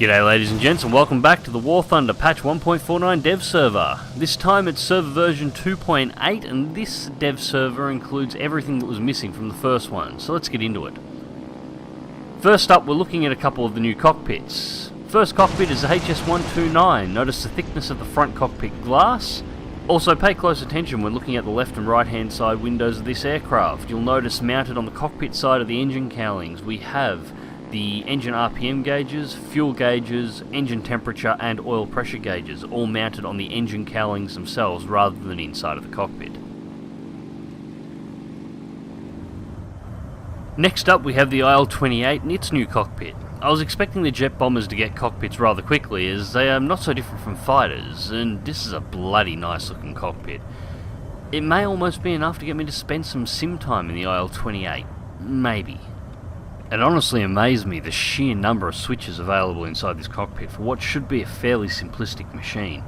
G'day ladies and gents, and welcome back to the War Thunder patch 1.49 dev server. This time it's server version 2.8, and this dev server includes everything that was missing from the first one, so let's get into it. First up, we're looking at a couple of the new cockpits. First cockpit is the HS129. Notice the thickness of the front cockpit glass. Also pay close attention when looking at the left and right hand side windows of this aircraft. You'll notice mounted on the cockpit side of the engine cowlings we have the engine RPM gauges, fuel gauges, engine temperature and oil pressure gauges, all mounted on the engine cowlings themselves rather than inside of the cockpit. Next up we have the IL-28 and its new cockpit. I was expecting the jet bombers to get cockpits rather quickly, as they are not so different from fighters, and this is a bloody nice looking cockpit. It may almost be enough to get me to spend some sim time in the IL-28, maybe. It honestly amazed me the sheer number of switches available inside this cockpit for what should be a fairly simplistic machine.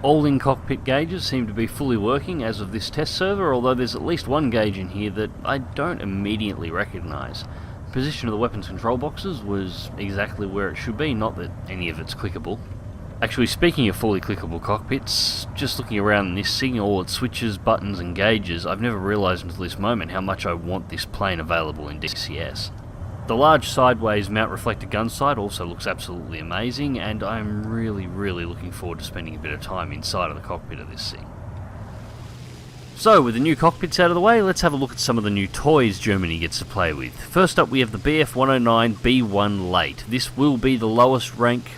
All in-cockpit gauges seem to be fully working as of this test server, although there's at least one gauge in here that I don't immediately recognise. The position of the weapons control boxes was exactly where it should be, not that any of it's clickable. Actually, speaking of fully clickable cockpits, just looking around this, seeing all its switches, buttons and gauges, I've never realised until this moment how much I want this plane available in DCS. The large sideways mount reflector gun sight also looks absolutely amazing, and I'm really looking forward to spending a bit of time inside of the cockpit of this thing. So, with the new cockpits out of the way, let's have a look at some of the new toys Germany gets to play with. First up we have the BF-109B1 Late. This will be the lowest rank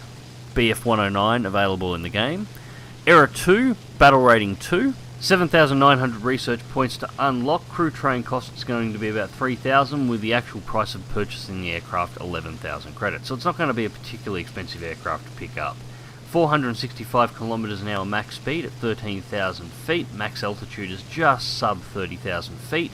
BF-109 available in the game. Era 2, Battle Rating 2. 7,900 research points to unlock. Crew train cost is going to be about 3,000, with the actual price of purchasing the aircraft 11,000 credits. So it's not going to be a particularly expensive aircraft to pick up. 465 kilometers an hour max speed at 13,000 feet. Max altitude is just sub 30,000 feet,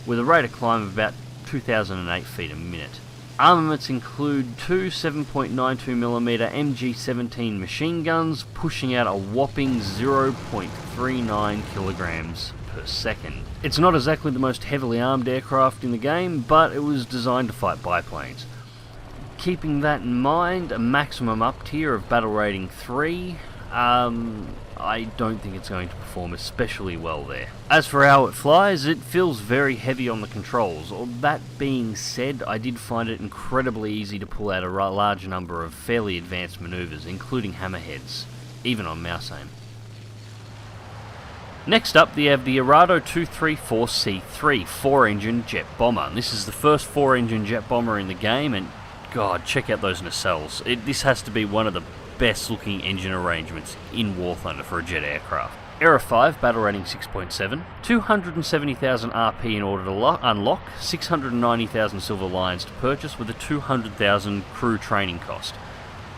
with a rate of climb of about 2,008 feet a minute. Armaments include two 7.92mm MG17 machine guns, pushing out a whopping 0.39 kilograms per second. It's not exactly the most heavily armed aircraft in the game, but it was designed to fight biplanes. Keeping that in mind, a maximum up tier of battle rating 3, I don't think it's going to perform especially well there. As for how it flies, it feels very heavy on the controls. That being said, I did find it incredibly easy to pull out a large number of fairly advanced maneuvers, including hammerheads, even on mouse aim. Next up, we have the Arado 234C3 4-engine jet bomber. This is the first 4-engine jet bomber in the game, and God, check out those nacelles. This has to be one of the best looking engine arrangements in War Thunder for a jet aircraft. Era 5, battle rating 6.7, 270,000 RP in order to unlock, 690,000 silver lions to purchase, with a 200,000 crew training cost.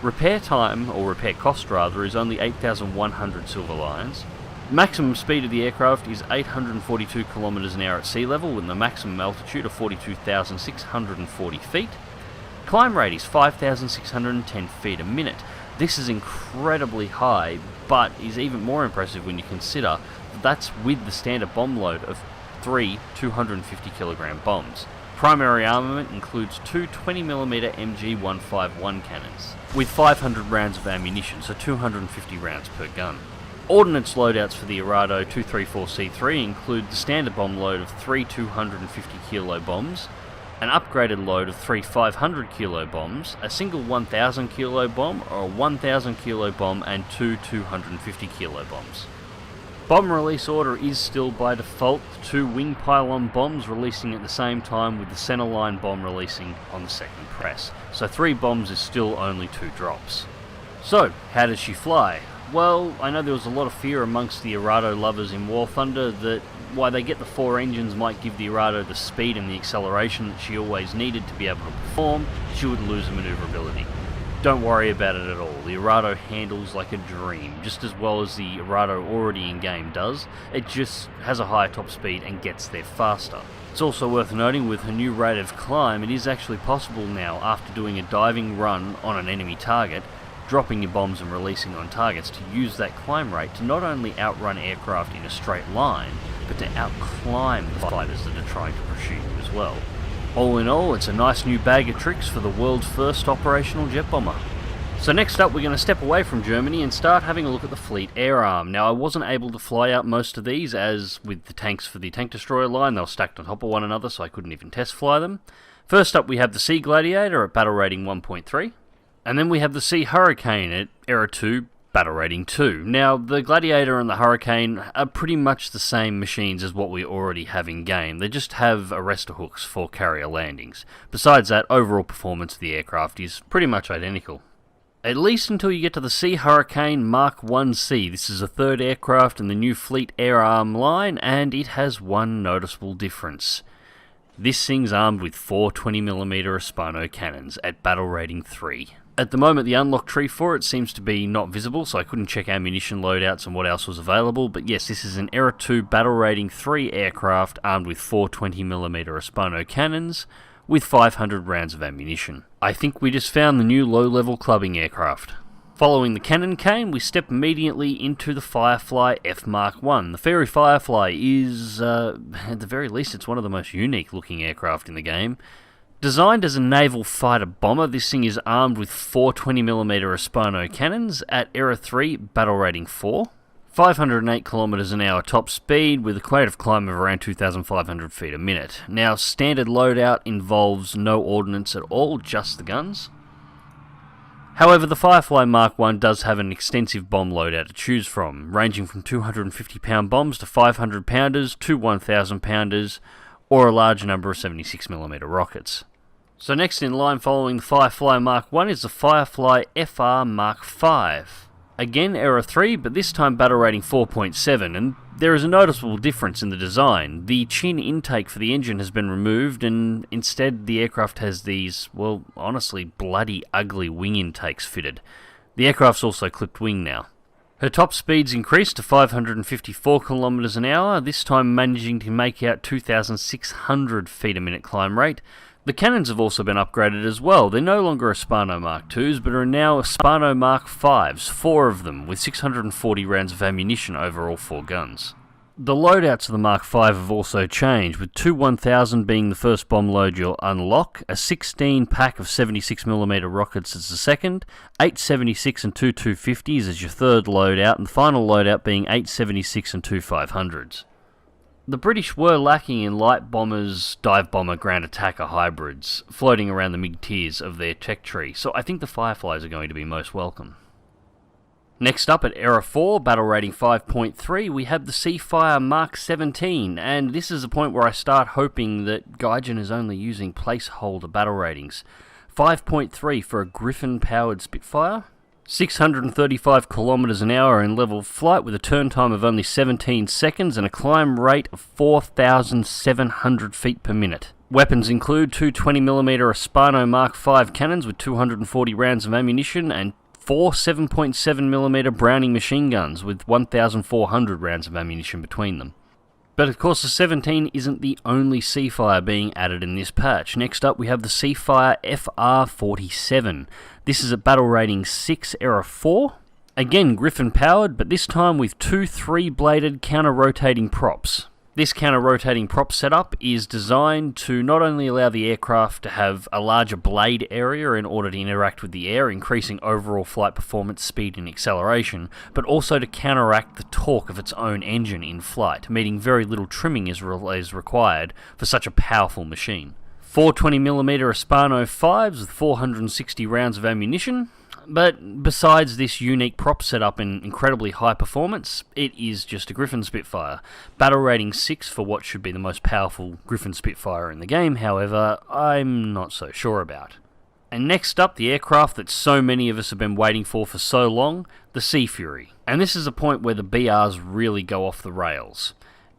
Repair time, or repair cost rather, is only 8,100 silver lions. Maximum speed of the aircraft is 842 kilometers an hour at sea level, with a maximum altitude of 42,640 feet. Climb rate is 5,610 feet a minute. This is incredibly high, but is even more impressive when you consider that that's with the standard bomb load of 3 250 kilogram bombs. Primary armament includes two 20mm MG151 cannons, with 500 rounds of ammunition, so 250 rounds per gun. Ordnance loadouts for the Arado 234C3 include the standard bomb load of 3 250 kilo bombs, an upgraded load of 3 500 kilo bombs, a single 1,000 kilo bomb, or a 1,000 kilo bomb and two 250 kilo bombs. Bomb release order is still by default, 2 wing pylon bombs releasing at the same time, with the centerline bomb releasing on the second press. So 3 bombs is still only 2 drops. So, how does she fly? Well, I know there was a lot of fear amongst the Arado lovers in War Thunder that while they get the 4 engines might give the Arado the speed and the acceleration that she always needed to be able to perform, she would lose the maneuverability. Don't worry about it at all. The Arado handles like a dream, just as well as the Arado already in-game does. It just has a higher top speed and gets there faster. It's also worth noting, with her new rate of climb, it is actually possible now, after doing a diving run on an enemy target, dropping your bombs and releasing on targets, to use that climb rate to not only outrun aircraft in a straight line, but to outclimb the fighters that are trying to pursue you as well. All in all, it's a nice new bag of tricks for the world's first operational jet bomber. So next up, we're going to step away from Germany and start having a look at the Fleet Air Arm. Now, I wasn't able to fly out most of these, as with the tanks for the tank destroyer line, they were stacked on top of one another, so I couldn't even test fly them. First up, we have the Sea Gladiator at battle rating 1.3, and then we have the Sea Hurricane at Era 2, battle rating 2. Now, the Gladiator and the Hurricane are pretty much the same machines as what we already have in game. They just have arrestor hooks for carrier landings. Besides that, overall performance of the aircraft is pretty much identical. At least until you get to the Sea Hurricane Mark 1C. This is a third aircraft in the new Fleet Air Arm line, and it has one noticeable difference. This thing's armed with 4 20mm Hispano cannons at battle rating 3. At the moment, the unlock tree for it seems to be not visible, so I couldn't check ammunition loadouts and what else was available, but yes, this is an Era 2 battle rating 3 aircraft armed with 4 20mm Hispano cannons, with 500 rounds of ammunition. I think we just found the new low-level clubbing aircraft. Following the cannon cane, we step immediately into the Firefly F Mark 1. The Fairy Firefly is, at the very least, it's one of the most unique-looking aircraft in the game. Designed as a naval fighter bomber, this thing is armed with 4 20mm Hispano cannons at Era 3, battle rating 4. 508 km an hour top speed with a rate of climb of around 2,500 feet a minute. Now, standard loadout involves no ordnance at all, just the guns. However, the Firefly Mark 1 does have an extensive bomb loadout to choose from, ranging from 250-pound bombs to 500-pounders to 1,000-pounders, or a large number of 76mm rockets. So next in line following the Firefly Mark 1 is the Firefly FR Mark 5. Again, Era 3, but this time battle rating 4.7, and there is a noticeable difference in the design. The chin intake for the engine has been removed, and instead the aircraft has these, well, honestly, bloody ugly wing intakes fitted. The aircraft's also clipped wing now. Her top speed's increased to 554 km an hour, this time managing to make out 2,600 feet a minute climb rate. The cannons have also been upgraded as well. They're no longer Hispano Mark 2s, but are now Hispano Mark 5s, 4 of them, with 640 rounds of ammunition over all 4 guns. The loadouts of the Mark 5 have also changed, with 2 1000 being the first bomb load you'll unlock, a 16 pack of 76mm rockets as the second, 8 76 and 2 250s as your third loadout, and the final loadout being 8 76 and 2 500s. The British were lacking in light bombers, dive bomber, ground attacker hybrids, floating around the mid-tiers of their tech tree, so I think the Fireflies are going to be most welcome. Next up at Era 4, battle rating 5.3, we have the Seafire Mark 17, and this is the point where I start hoping that Gaijin is only using placeholder battle ratings. 5.3 for a Griffin-powered Spitfire, 635 km an hour in level flight with a turn time of only 17 seconds and a climb rate of 4,700 feet per minute. Weapons include 2 20mm Hispano Mark 5 cannons with 240 rounds of ammunition and 4 7.7mm Browning machine guns with 1,400 rounds of ammunition between them. But of course the 17 isn't the only Seafire being added in this patch. Next up we have the Seafire FR47. This is a battle rating 6 Era 4. Again Griffin powered, but this time with 2 3-bladed counter-rotating props. This counter-rotating prop setup is designed to not only allow the aircraft to have a larger blade area in order to interact with the air, increasing overall flight performance, speed and acceleration, but also to counteract the torque of its own engine in flight, meaning very little trimming is required for such a powerful machine. 4 20mm Hispano 5s with 460 rounds of ammunition. But besides this unique prop setup and incredibly high performance, it is just a Griffin Spitfire. Battle rating 6 for what should be the most powerful Griffin Spitfire in the game, however, I'm not so sure about. And next up, the aircraft that so many of us have been waiting for so long, the Sea Fury. And this is a point where the BRs really go off the rails.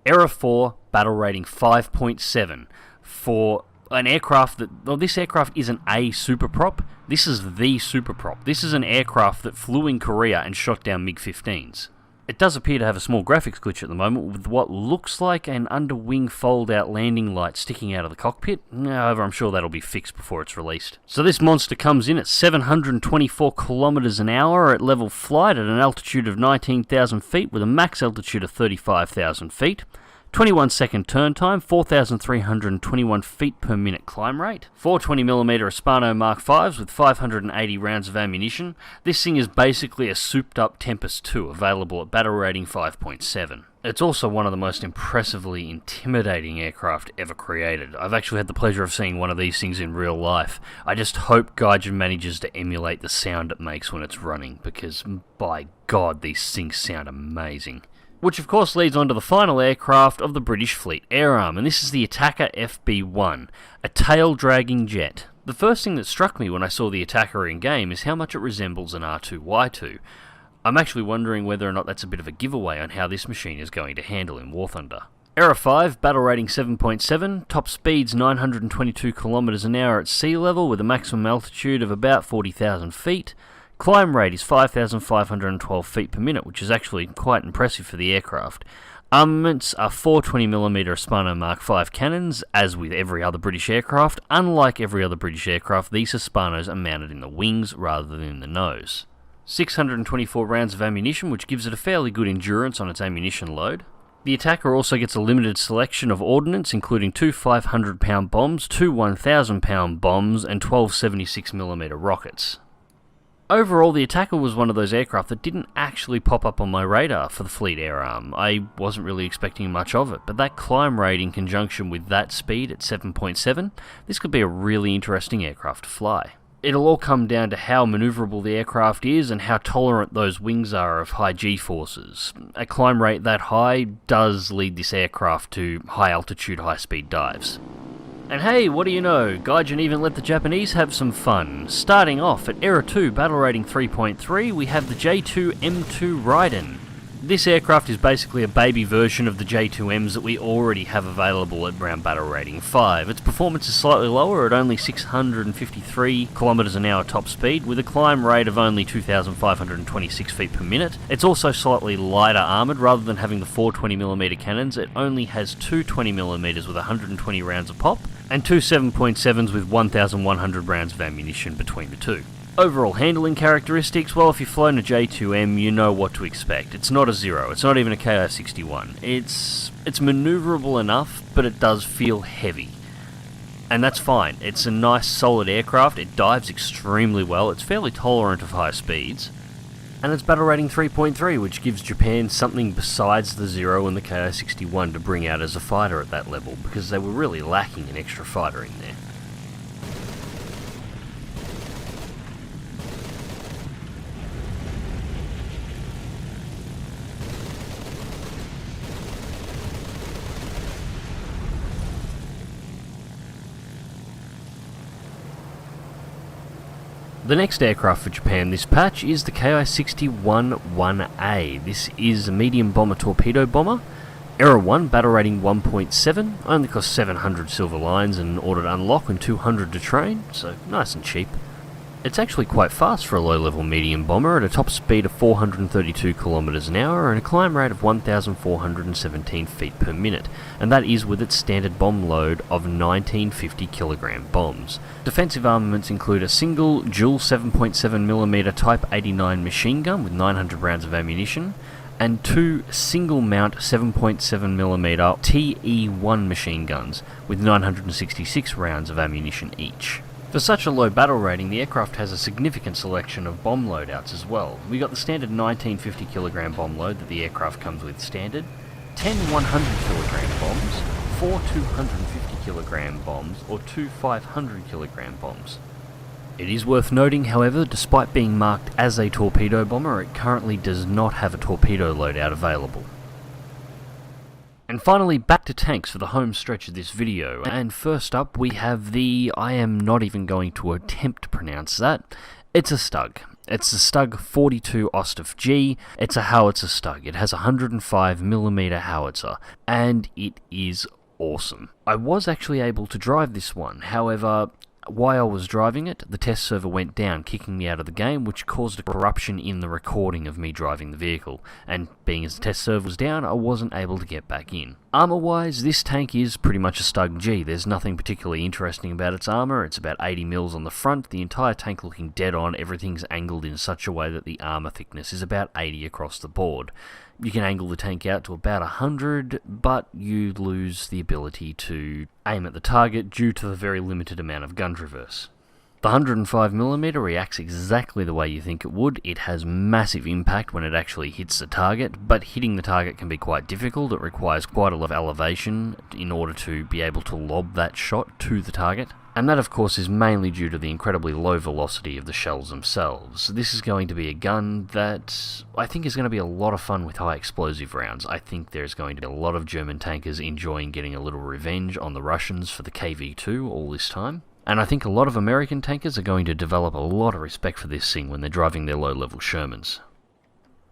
Era 4, battle rating 5.7 for an aircraft that, well, this aircraft isn't a super prop, this is the super prop. This is an aircraft that flew in Korea and shot down MiG-15s. It does appear to have a small graphics glitch at the moment with what looks like an underwing fold-out landing light sticking out of the cockpit. However, I'm sure that'll be fixed before it's released. So this monster comes in at 724 kilometers an hour at level flight at an altitude of 19,000 feet with a max altitude of 35,000 feet. 21-second turn time, 4,321 feet per minute climb rate, 420mm Hispano Mark 5s with 580 rounds of ammunition. This thing is basically a souped up Tempest 2 available at battle rating 5.7. It's also one of the most impressively intimidating aircraft ever created. I've actually had the pleasure of seeing one of these things in real life. I just hope Gaijin manages to emulate the sound it makes when it's running, because by God, these things sound amazing. Which of course leads on to the final aircraft of the British Fleet Air Arm, and this is the Attacker FB-1, a tail-dragging jet. The first thing that struck me when I saw the Attacker in-game is how much it resembles an R2-Y2. I'm actually wondering whether or not that's a bit of a giveaway on how this machine is going to handle in War Thunder. Era 5, battle rating 7.7, top speeds 922 km an hour at sea level with a maximum altitude of about 40,000 feet. Climb rate is 5,512 feet per minute, which is actually quite impressive for the aircraft. Armaments are 420mm Hispano Mark 5 cannons, as with every other British aircraft. Unlike every other British aircraft, these Hispanos are mounted in the wings rather than in the nose. 624 rounds of ammunition, which gives it a fairly good endurance on its ammunition load. The Attacker also gets a limited selection of ordnance, including 2 500-pound bombs, 2 1,000-pound bombs, and 12 76mm rockets. Overall, the Attacker was one of those aircraft that didn't actually pop up on my radar for the Fleet Air Arm. I wasn't really expecting much of it, but that climb rate in conjunction with that speed at 7.7, this could be a really interesting aircraft to fly. It'll all come down to how manoeuvrable the aircraft is and how tolerant those wings are of high G-forces. A climb rate that high does lead this aircraft to high-altitude, high-speed dives. And hey, what do you know, Gaijin even let the Japanese have some fun. Starting off at Era 2, battle rating 3.3, we have the J2M2 Raiden. This aircraft is basically a baby version of the J2Ms that we already have available at around battle rating 5. Its performance is slightly lower at only 653 km an hour top speed, with a climb rate of only 2,526 feet per minute. It's also slightly lighter armoured. Rather than having the 420mm cannons, it only has two 20mm with 120 rounds of pop, and two 7.7s with 1,100 rounds of ammunition between the two. Overall handling characteristics, well, if you've flown a J2M, you know what to expect. It's not a Zero, it's not even a KI-61. It's manoeuvrable enough, but it does feel heavy. And that's fine. It's a nice solid aircraft, it dives extremely well, it's fairly tolerant of high speeds, and it's battle rating 3.3, which gives Japan something besides the Zero and the KI-61 to bring out as a fighter at that level, because they were really lacking an extra fighter in there. The next aircraft for Japan this patch is the KI-61-1A. This is a medium bomber torpedo bomber. Era 1, battle rating 1.7, only costs 700 silver lines and order to unlock and 200 to train, so nice and cheap. It's actually quite fast for a low-level medium bomber at a top speed of 432 km an hour and a climb rate of 1,417 feet per minute, and that is with its standard bomb load of 1950 kg bombs. Defensive armaments include a single dual 7.7mm Type 89 machine gun with 900 rounds of ammunition, and two single-mount 7.7mm TE-1 machine guns with 966 rounds of ammunition each. For such a low battle rating, the aircraft has a significant selection of bomb loadouts as well. We got the standard 1950 kg bomb load that the aircraft comes with standard, 10 100 kg bombs, 4 250 kg bombs, or 2 500 kg bombs. It is worth noting, however, despite being marked as a torpedo bomber, it currently does not have a torpedo loadout available. And finally, back to tanks for the home stretch of this video. And first up, we have the, I am not even going to attempt to pronounce that, it's a Stug. It's the Stug 42 Ostaf G. It's a howitzer Stug. It has a 105mm howitzer, and it is awesome. I was actually able to drive this one, however, while I was driving it, the test server went down, kicking me out of the game, which caused a corruption in the recording of me driving the vehicle, and being as the test server was down, I wasn't able to get back in. Armour-wise, this tank is pretty much a Stug G. There's nothing particularly interesting about its armour. It's about 80 mils on the front, the entire tank looking dead on, everything's angled in such a way that the armour thickness is about 80 across the board. You can angle the tank out to about 100, but you lose the ability to aim at the target due to the very limited amount of gun traverse. The 105mm reacts exactly the way you think it would. It has massive impact when it actually hits the target, but hitting the target can be quite difficult. It requires quite a lot of elevation in order to be able to lob that shot to the target. And that, of course, is mainly due to the incredibly low velocity of the shells themselves. This is going to be a gun that I think is going to be a lot of fun with high explosive rounds. I think there's going to be a lot of German tankers enjoying getting a little revenge on the Russians for the KV-2 all this time. And I think a lot of American tankers are going to develop a lot of respect for this thing when they're driving their low-level Shermans.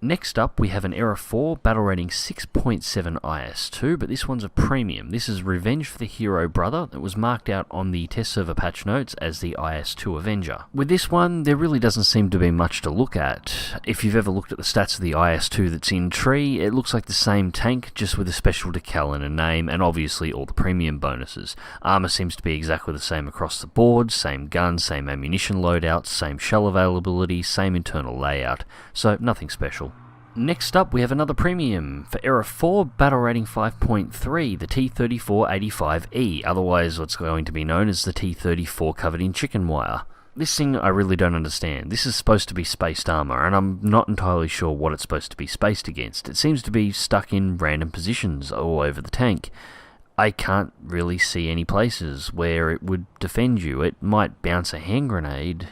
Next up, we have an Era 4 battle rating 6.7 IS2, but this one's a premium. This is Revenge for the Hero Brother that was marked out on the test server patch notes as the IS2 Avenger. With this one, there really doesn't seem to be much to look at. If you've ever looked at the stats of the IS2 that's in tree, it looks like the same tank, just with a special decal and a name, and obviously all the premium bonuses. Armor seems to be exactly the same across the board, same gun, same ammunition loadouts, same shell availability, same internal layout, so nothing special. Next up, we have another premium for Era 4, battle rating 5.3, the T-3485E, otherwise what's going to be known as the T-34 covered in chicken wire. This thing I really don't understand. This is supposed to be spaced armor, and I'm not entirely sure what it's supposed to be spaced against. It seems to be stuck in random positions all over the tank. I can't really see any places where it would defend you. It might bounce a hand grenade,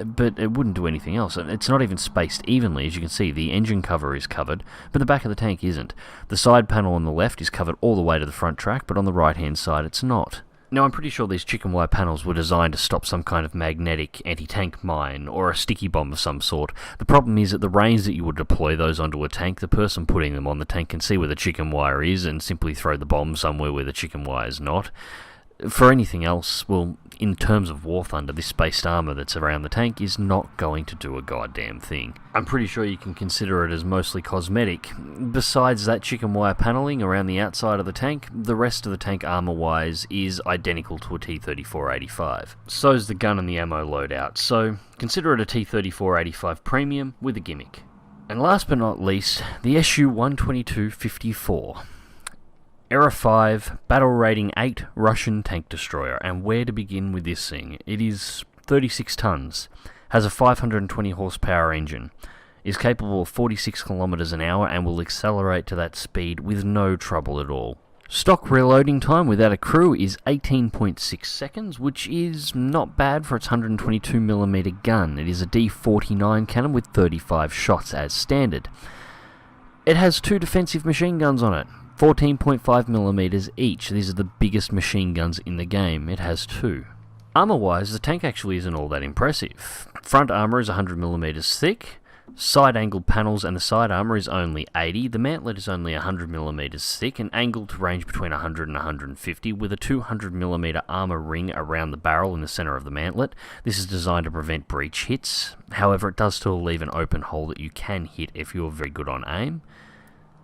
but it wouldn't do anything else. And it's not even spaced evenly. As you can see, the engine cover is covered, but the back of the tank isn't. The side panel on the left is covered all the way to the front track, but on the right-hand side it's not. Now, I'm pretty sure these chicken wire panels were designed to stop some kind of magnetic anti-tank mine or a sticky bomb of some sort. The problem is at the range that you would deploy those onto a tank, the person putting them on the tank can see where the chicken wire is and simply throw the bomb somewhere where the chicken wire is not. For anything else, well, in terms of War Thunder, this spaced armor that's around the tank is not going to do a goddamn thing. I'm pretty sure you can consider it as mostly cosmetic. Besides that chicken wire paneling around the outside of the tank, the rest of the tank armor-wise is identical to a T-3485. So's the gun and the ammo loadout, so consider it a T-3485 Premium with a gimmick. And last but not least, the Su-122-54. Era 5, battle rating 8, Russian tank destroyer, and where to begin with this thing? It is 36 tons, has a 520 horsepower engine, is capable of 46 kilometers an hour and will accelerate to that speed with no trouble at all. Stock reloading time without a crew is 18.6 seconds, which is not bad for its 122mm gun. It is a D49 cannon with 35 shots as standard. It has 2 defensive machine guns on it. 14.5mm each. These are the biggest machine guns in the game. It has 2. Armor-wise, the tank actually isn't all that impressive. Front armor is 100mm thick, side angled panels and the side armor is only 80, the mantlet is only 100mm thick and angled to range between 100 and 150 with a 200mm armor ring around the barrel in the center of the mantlet. This is designed to prevent breach hits, however it does still leave an open hole that you can hit if you're very good on aim.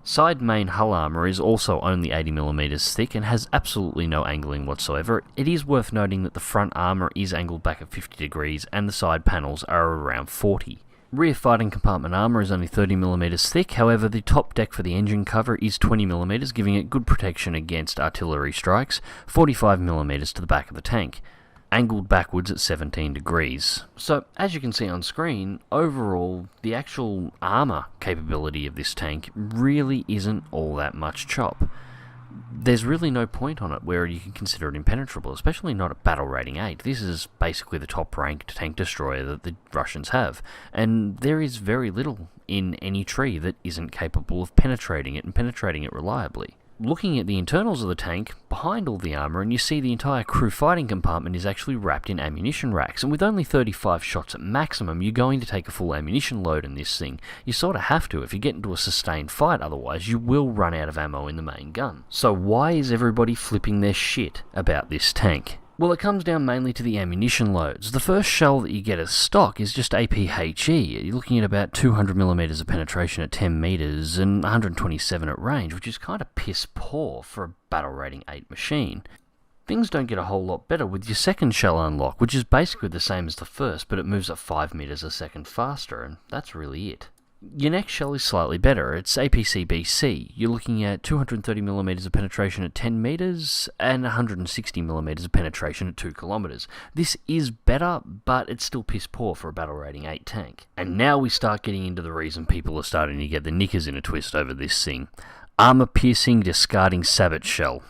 Side main hull armor is also only 80mm thick and has absolutely no angling whatsoever. It is worth noting that the front armor is angled back at 50 degrees and the side panels are around 40. Rear fighting compartment armor is only 30mm thick, however the top deck for the engine cover is 20mm, giving it good protection against artillery strikes, 45mm to the back of the tank, angled backwards at 17 degrees. So, as you can see on screen, overall, the actual armor capability of this tank really isn't all that much chop. There's really no point on it where you can consider it impenetrable, especially not at battle rating 8. This is basically the top ranked tank destroyer that the Russians have, and there is very little in any tree that isn't capable of penetrating it and penetrating it reliably. Looking at the internals of the tank, behind all the armor, and you see the entire crew fighting compartment is actually wrapped in ammunition racks, and with only 35 shots at maximum, you're going to take a full ammunition load in this thing. You sort of have to if you get into a sustained fight, otherwise you will run out of ammo in the main gun. So why is everybody flipping their shit about this tank? Well, it comes down mainly to the ammunition loads. The first shell that you get as stock is just APHE. You're looking at about 200mm of penetration at 10 meters and 127 at range, which is kind of piss poor for a battle rating 8 machine. Things don't get a whole lot better with your second shell unlock, which is basically the same as the first, but it moves at 5 meters a second faster, and that's really it. Your next shell is slightly better. It's APC-BC. You're looking at 230mm of penetration at 10 meters and 160mm of penetration at 2 kilometers. This is better, but it's still piss poor for a battle rating 8 tank. And now we start getting into the reason people are starting to get the knickers in a twist over this thing. Armor-piercing discarding sabot shell.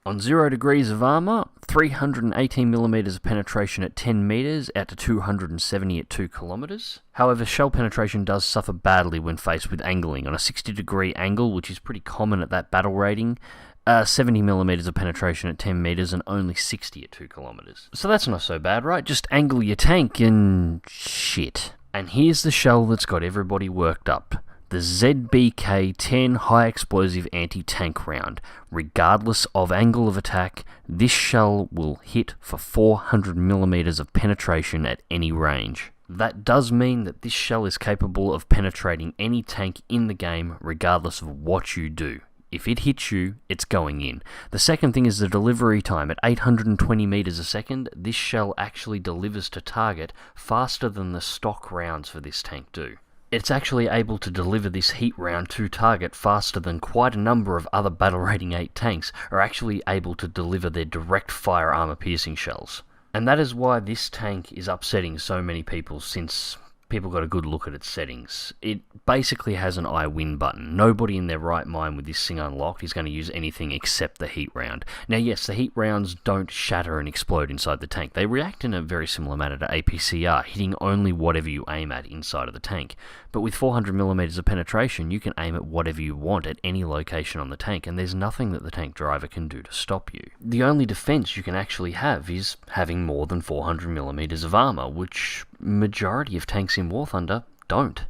On 0 degrees of armor, 318mm of penetration at 10 meters out to 270 at 2 kilometers. However, shell penetration does suffer badly when faced with angling. On a 60-degree angle, which is pretty common at that battle rating, 70mm of penetration at 10 meters and only 60 at 2 kilometers. So that's not so bad, right? Just angle your tank and shit. And here's the shell that's got everybody worked up. The ZBK-10 High Explosive Anti-Tank Round. Regardless of angle of attack, this shell will hit for 400mm of penetration at any range. That does mean that this shell is capable of penetrating any tank in the game, regardless of what you do. If it hits you, it's going in. The second thing is the delivery time. At 820 meters a second, this shell actually delivers to target faster than the stock rounds for this tank do. It's actually able to deliver this heat round to target faster than quite a number of other battle rating 8 tanks are actually able to deliver their direct fire armor piercing shells. And that is why this tank is upsetting so many people, since people got a good look at its settings. It basically has an I win button. Nobody in their right mind with this thing unlocked is going to use anything except the heat round. Now yes, the heat rounds don't shatter and explode inside the tank. They react in a very similar manner to APCR, hitting only whatever you aim at inside of the tank. But with 400mm of penetration, you can aim at whatever you want at any location on the tank, and there's nothing that the tank driver can do to stop you. The only defense you can actually have is having more than 400mm of armor, which majority of tanks in War Thunder don't.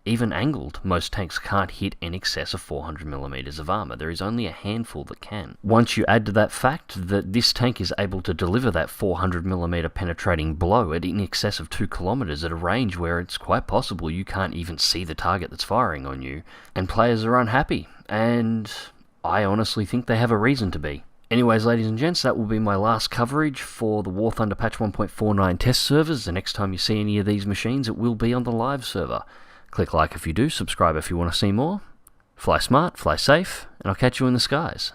Even angled, most tanks can't hit in excess of 400mm of armor. There is only a handful that can. Once you add to that fact that this tank is able to deliver that 400mm penetrating blow at in excess of 2 kilometers at a range where it's quite possible you can't even see the target that's firing on you, and players are unhappy, and I honestly think they have a reason to be. Anyways, ladies and gents, that will be my last coverage for the War Thunder patch 1.49 test servers. The next time you see any of these machines, it will be on the live server. Click like if you do, subscribe if you want to see more. Fly smart, fly safe, and I'll catch you in the skies.